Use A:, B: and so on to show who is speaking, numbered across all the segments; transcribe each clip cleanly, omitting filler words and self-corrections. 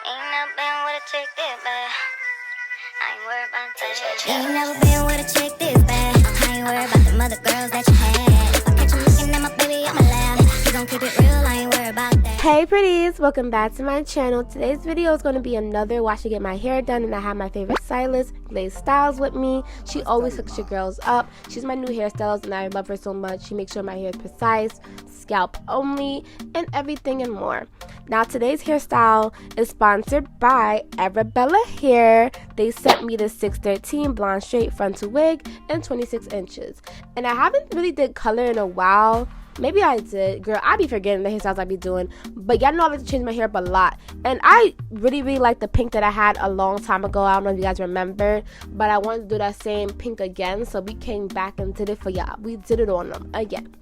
A: Ain't never been with a chick this bad. I ain't worried about that.
B: Ain't never been with a chick this bad. I ain't worried about the other girls that you had. If I catch you looking at my baby, I'ma laugh. You gon' keep it real, I ain't worried about that.
C: Hey pretties, welcome back to my channel. Today's video is going to be another watch to get my hair done, and I have my favorite stylist, Glaze Styles, with me. She always hooks your girls up. She's my new hairstylist and I love her so much. She makes sure my hair is precise, scalp only, and everything and more. Now today's hairstyle is sponsored by Arabella Hair. They sent me the 613 blonde straight frontal wig in 26 inches. And I haven't really did color in a while. Maybe I did. Girl, I be forgetting the hairstyles I be doing. But y'all know I like to change my hair up a lot. And I really like the pink that I had a long time ago. I don't know if you guys remember. But I wanted to do that same pink again. So we came back and did it for y'all. We did it on them again.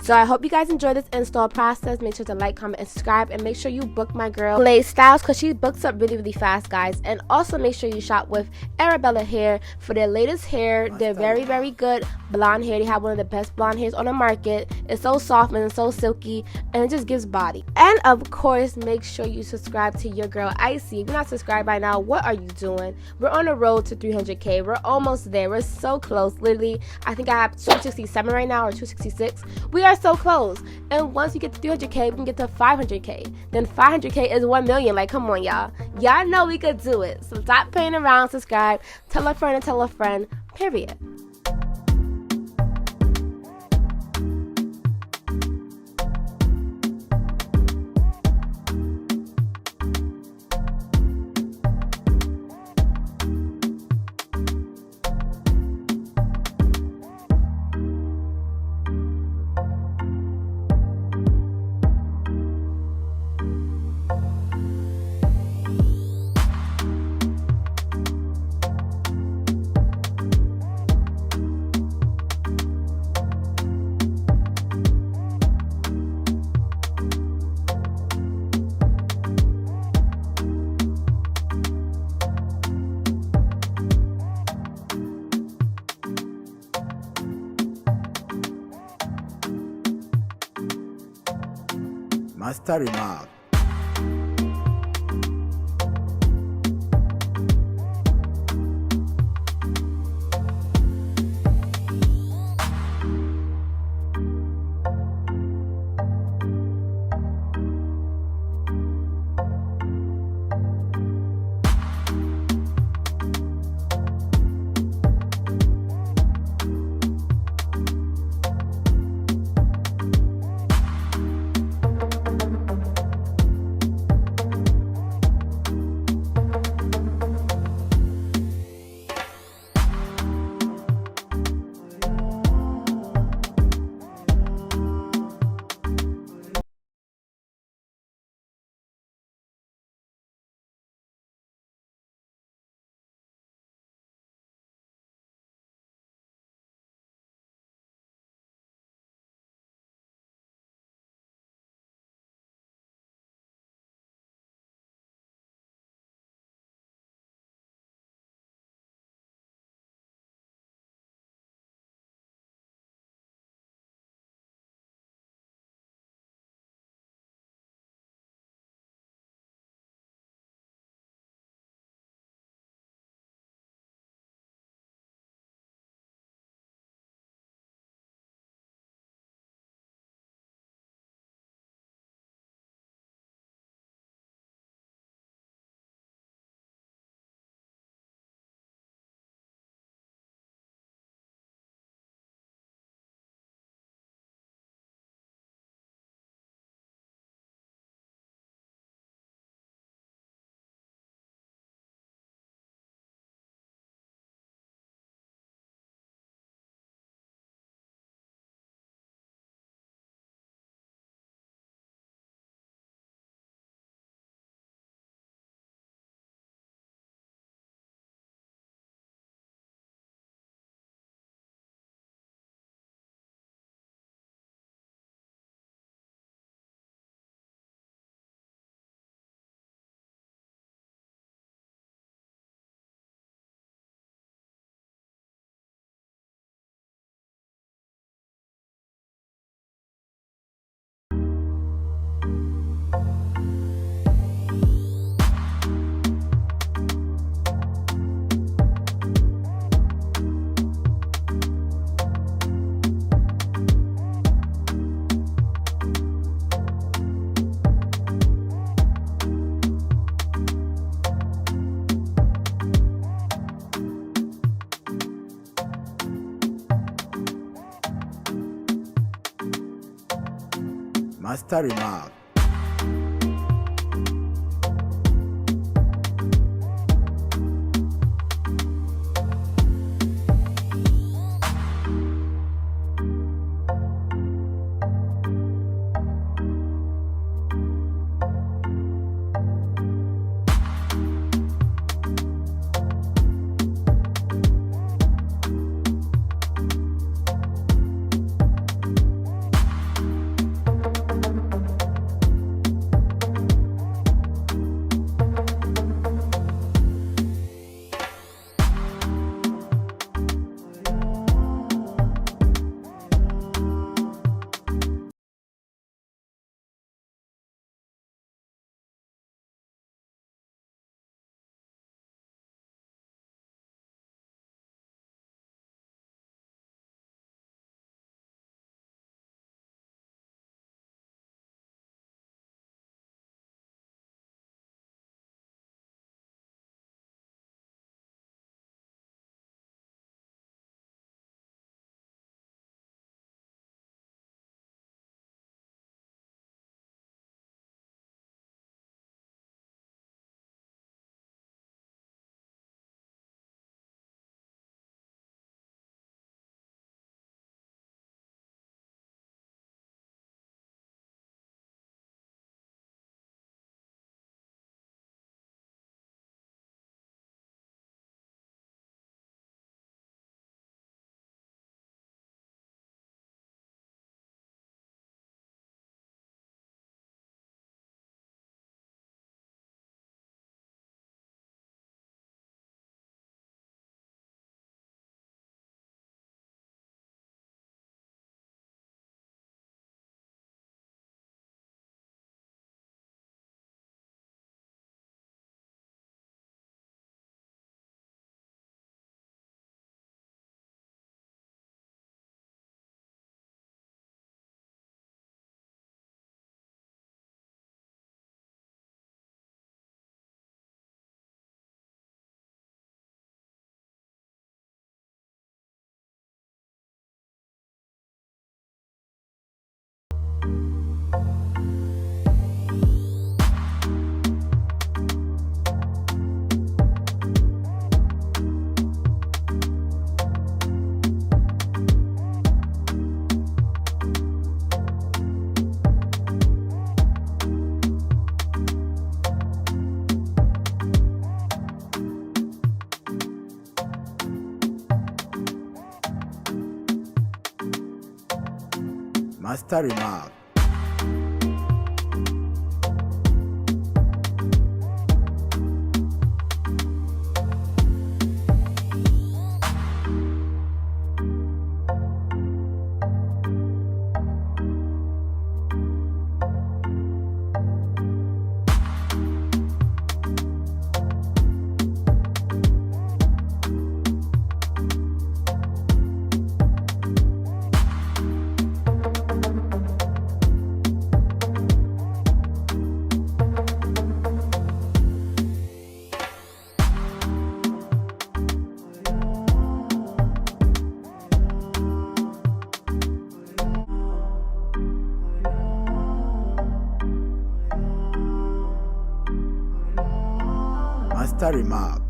C: So I hope you guys enjoy this install process. Make sure to like, comment, and subscribe. And make sure you book my girl Glaze Styles, because she books up really fast, guys. And also make sure you shop with Arabella Hair for their latest hair. They're very good blonde hair. They have one of the best blonde hairs on the market. It's so soft and so silky, and it just gives body. And of course, make sure you subscribe to your girl Icy. If you're not subscribed by now, what are you doing? We're on the road to 300k. We're almost there. We're so close. Literally, I think I have 267 right now, or 266. We are so close. And once we get to 300k, we can get to 500k. Then 500k is 1 million. Like, come on, y'all. Y'all know we could do it. So stop playing around. Subscribe. Tell a friend and tell a friend. Period.
D: Master remark. Master remark. Master remark. Master remark.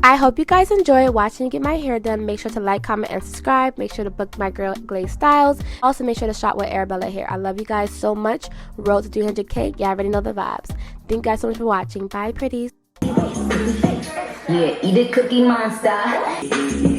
C: I hope you guys enjoy watching me get my hair done. Make sure to like, comment, and subscribe. Make sure to book my girl Glaze Styles. Also, make sure to shop with Arabella Hair. I love you guys so much. Road to 300K. Y'all already know the vibes. Thank you guys so much for watching. Bye, pretties.
E: Yeah, eat a cookie monster.